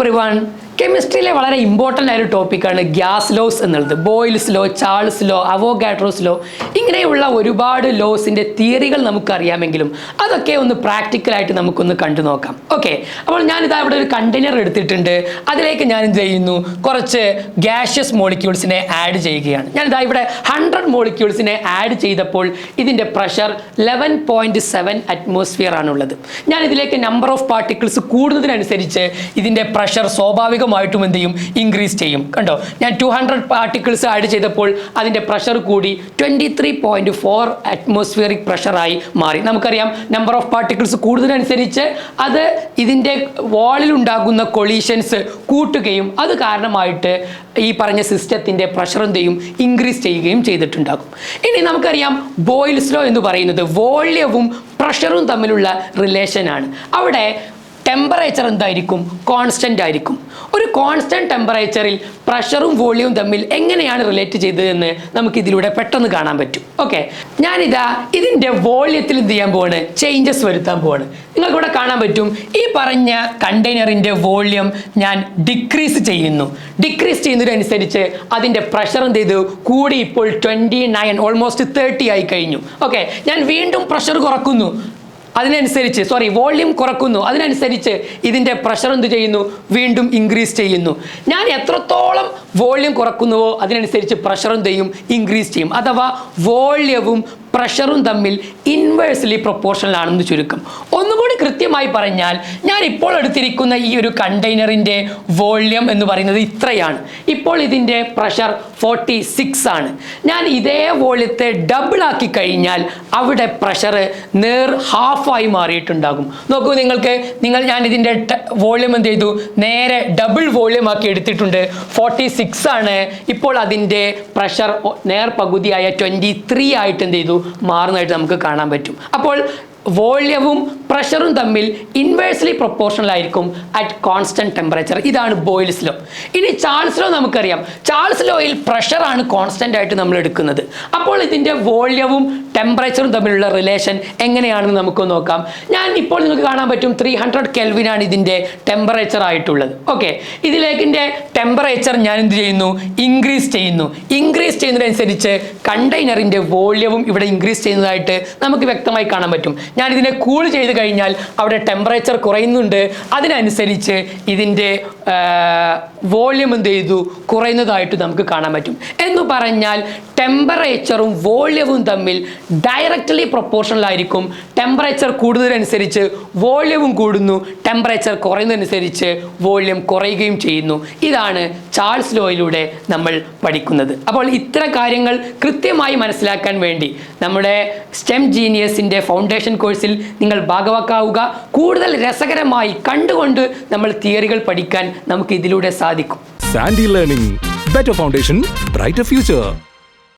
everyone. കെമിസ്ട്രിയിലെ വളരെ important ആയ ഒരു ടോപ്പിക്കാണ് ഗ്യാസ് ലോസ് എന്നുള്ളത്. Boyle's law, Charles law, Avogadro's law, ഇങ്ങനെയുള്ള ഒരുപാട് ലോസിൻ്റെ തിയറികൾ നമുക്കറിയാമെങ്കിലും അതൊക്കെ ഒന്ന് പ്രാക്ടിക്കലായിട്ട് നമുക്കൊന്ന് കണ്ടു നോക്കാം. ഓക്കെ, അപ്പോൾ ഞാനിതാ ഇവിടെ ഒരു കണ്ടെയ്നർ എടുത്തിട്ടുണ്ട്. അതിലേക്ക് ഞാൻ എന്ത് ചെയ്യുന്നു, കുറച്ച് ഗ്യാഷ്യസ് മോളിക്യൂൾസിനെ ആഡ് ചെയ്യുകയാണ്. ഞാനിതാ ഇവിടെ 100 മോളിക്യൂൾസിനെ ആഡ് ചെയ്തപ്പോൾ ഇതിൻ്റെ പ്രഷർ 11.7 അറ്റ്മോസ്ഫിയർ ആണുള്ളത്. ഞാൻ ഇതിലേക്ക് നമ്പർ ഓഫ് പാർട്ടിക്കിൾസ് കൂടുന്നതിനനുസരിച്ച് ഇതിൻ്റെ പ്രഷർ സ്വാഭാവികമായിട്ടും എന്ത് ചെയ്യും, ഇൻക്രീസ് ചെയ്യും. കണ്ടോ, ഞാൻ 200 പാർട്ടിക്കിൾസ് ആഡ് ചെയ്തപ്പോൾ അതിൻ്റെ പ്രഷർ കൂടി 23.4 അറ്റ്മോസ്ഫിയറിക് പ്രഷറായി മാറി. നമുക്കറിയാം നമ്പർ ഓഫ് പാർട്ടിക്കിൾസ് കൂടുന്നതിനനുസരിച്ച് അത് ഇതിൻ്റെ വാളിൽ ഉണ്ടാകുന്ന കൊളീഷൻസ് കൂട്ടുകയും അത് കാരണമായിട്ട് ഈ പറഞ്ഞ സിസ്റ്റത്തിൻ്റെ പ്രഷർ എന്ത് ചെയ്യും, ഇൻക്രീസ് ചെയ്യുകയും ചെയ്തിട്ടുണ്ടാകും. ഇനി നമുക്കറിയാം ബോയിൽസ് ലോ എന്ന് പറയുന്നത് വോള്യവും പ്രഷറും തമ്മിലുള്ള റിലേഷനാണ്. അവിടെ ടെമ്പറേച്ചർ എന്തായിരിക്കും, കോൺസ്റ്റൻ്റ് ആയിരിക്കും. ഒരു കോൺസ്റ്റൻറ്റ് ടെമ്പറേച്ചറിൽ പ്രഷറും വോള്യവും തമ്മിൽ എങ്ങനെയാണ് റിലേറ്റ് ചെയ്തതെന്ന് നമുക്ക് ഇതിലൂടെ പെട്ടെന്ന് കാണാൻ പറ്റും. ഓക്കെ, ഞാനിതാ ഇതിൻ്റെ വോള്യത്തിൽ എന്ത് ചെയ്യാൻ പോവാണ്, ചേഞ്ചസ് വരുത്താൻ പോവാണ്. നിങ്ങൾക്കിവിടെ കാണാൻ പറ്റും ഈ പറഞ്ഞ കണ്ടെയ്നറിൻ്റെ വോള്യം ഞാൻ ഡിക്രീസ് ചെയ്യുന്നു. ഡിക്രീസ് ചെയ്യുന്നതിനനുസരിച്ച് അതിൻ്റെ പ്രഷർ എന്ത് ചെയ്തു, കൂടി ഇപ്പോൾ 29 ഓൾമോസ്റ്റ് 30 ആയി കഴിഞ്ഞു. ഓക്കെ, ഞാൻ വീണ്ടും പ്രഷർ കുറക്കുന്നു, അതിനനുസരിച്ച് വോള്യൂം കുറക്കുന്നു, അതിനനുസരിച്ച് ഇതിൻ്റെ പ്രഷർ എന്ത് ചെയ്യുന്നു, വീണ്ടും ഇൻക്രീസ് ചെയ്യുന്നു. ഞാൻ എത്രത്തോളം വോള്യൂം കുറക്കുന്നുവോ അതിനനുസരിച്ച് പ്രഷർ എന്ത് ചെയ്യും, ഇൻക്രീസ് ചെയ്യും. അഥവാ വോള്യവും പ്രഷറും തമ്മിൽ ഇൻവേഴ്സ്ലി പ്രൊപ്പോർഷണൽ ആണെന്ന് ചുരുക്കം. ഒന്നുകൂടി കൃത്യമായി പറഞ്ഞാൽ ഞാൻ ഇപ്പോൾ എടുത്തിരിക്കുന്ന ഈ ഒരു കണ്ടെയ്നറിൻ്റെ വോള്യം എന്ന് പറയുന്നത് ഇത്രയാണ്. ഇപ്പോൾ ഇതിൻ്റെ പ്രഷർ 46 ആണ്. ഞാൻ ഇതേ വോള്യത്തെ ഡബിൾ ആക്കി കഴിഞ്ഞാൽ അവിടെ പ്രഷർ ഹാഫായി മാറിയിട്ടുണ്ടാകും. നോക്കൂ, ഞാൻ ഇതിൻ്റെ വോള്യം എന്ത് ചെയ്തു, നേരെ ഡബിൾ വോള്യം ആക്കി എടുത്തിട്ടുണ്ട്. 46 ആണ്. ഇപ്പോൾ അതിൻ്റെ പ്രഷർ പകുതിയായ 23 ആയിട്ട് എന്ത് ചെയ്തു, മാറുന്നതായിട്ട് നമുക്ക് കാണാൻ പറ്റും. അപ്പോൾ വോള്യവും പ്രഷറും തമ്മിൽ ഇൻവേഴ്സ്ലി പ്രൊപ്പോർഷണൽ ആയിരിക്കും അറ്റ് കോൺസ്റ്റന്റ് ടെമ്പറേച്ചർ. ഇതാണ് ബോയിൽസ് ലോ. ഇനി ചാൾസ് ലോ നമുക്കറിയാം. ചാൾസ് ലോയിൽ പ്രഷറാണ് കോൺസ്റ്റന്റ് ആയിട്ട് നമ്മൾ എടുക്കുന്നത്. അപ്പോൾ ഇതിൻ്റെ വോള്യവും ടെമ്പറേച്ചറും തമ്മിലുള്ള റിലേഷൻ എങ്ങനെയാണെന്ന് നമുക്ക് നോക്കാം. ഞാൻ ഇപ്പോൾ നിങ്ങൾക്ക് കാണാൻ പറ്റും 300 കെൽവിനാണ് ഇതിൻ്റെ ടെമ്പറേച്ചർ ആയിട്ടുള്ളത്. ഓക്കെ, ഇതിലേക്കിൻ്റെ ടെമ്പറേച്ചർ ഞാൻ എന്ത് ചെയ്യുന്നു, ഇൻക്രീസ് ചെയ്യുന്നു. ഇൻക്രീസ് ചെയ്യുന്നതിനനുസരിച്ച് കണ്ടെയ്നറിൻ്റെ വോള്യവും ഇവിടെ ഇൻക്രീസ് ചെയ്യുന്നതായിട്ട് നമുക്ക് വ്യക്തമായി കാണാൻ പറ്റും. ഞാൻ ഇതിനെ കൂൾ ചെയ്ത് കഴിഞ്ഞാൽ അവിടെ ടെമ്പറേച്ചർ കുറയുന്നുണ്ട്. അതിനനുസരിച്ച് ഇതിൻ്റെ വോള്യം എന്ത് ചെയ്തു, കുറയുന്നതായിട്ട് നമുക്ക് കാണാൻ പറ്റും. എന്ന് പറഞ്ഞാൽ ടെമ്പറേച്ചറും വോള്യവും തമ്മിൽ ഡയറക്റ്റ്ലി പ്രൊപ്പോർഷണൽ ആയിരിക്കും. ടെമ്പറേച്ചർ കൂടുന്നതിനനുസരിച്ച് വോള്യവും കൂടുന്നു, ടെമ്പറേച്ചർ കുറയുന്നതനുസരിച്ച് വോള്യം കുറയുകയും ചെയ്യുന്നു. ഇതാണ് ചാൾസ് ലോയിലൂടെ നമ്മൾ പഠിക്കുന്നത്. അപ്പോൾ ഇത്തരം കാര്യങ്ങൾ കൃത്യമായി മനസ്സിലാക്കാൻ വേണ്ടി നമ്മുടെ സ്റ്റെം ജീനിയസിൻ്റെ ഫൗണ്ടേഷൻ കോഴ്സിൽ നിങ്ങൾ ഭാഗവാക്കാവുക. കൂടുതൽ രസകരമായി കണ്ടുകൊണ്ട് നമ്മൾ തിയറികൾ പഠിക്കാൻ നമുക്ക് ഇതിലൂടെ സാധിക്കും. XandY Learning, better foundation, brighter future.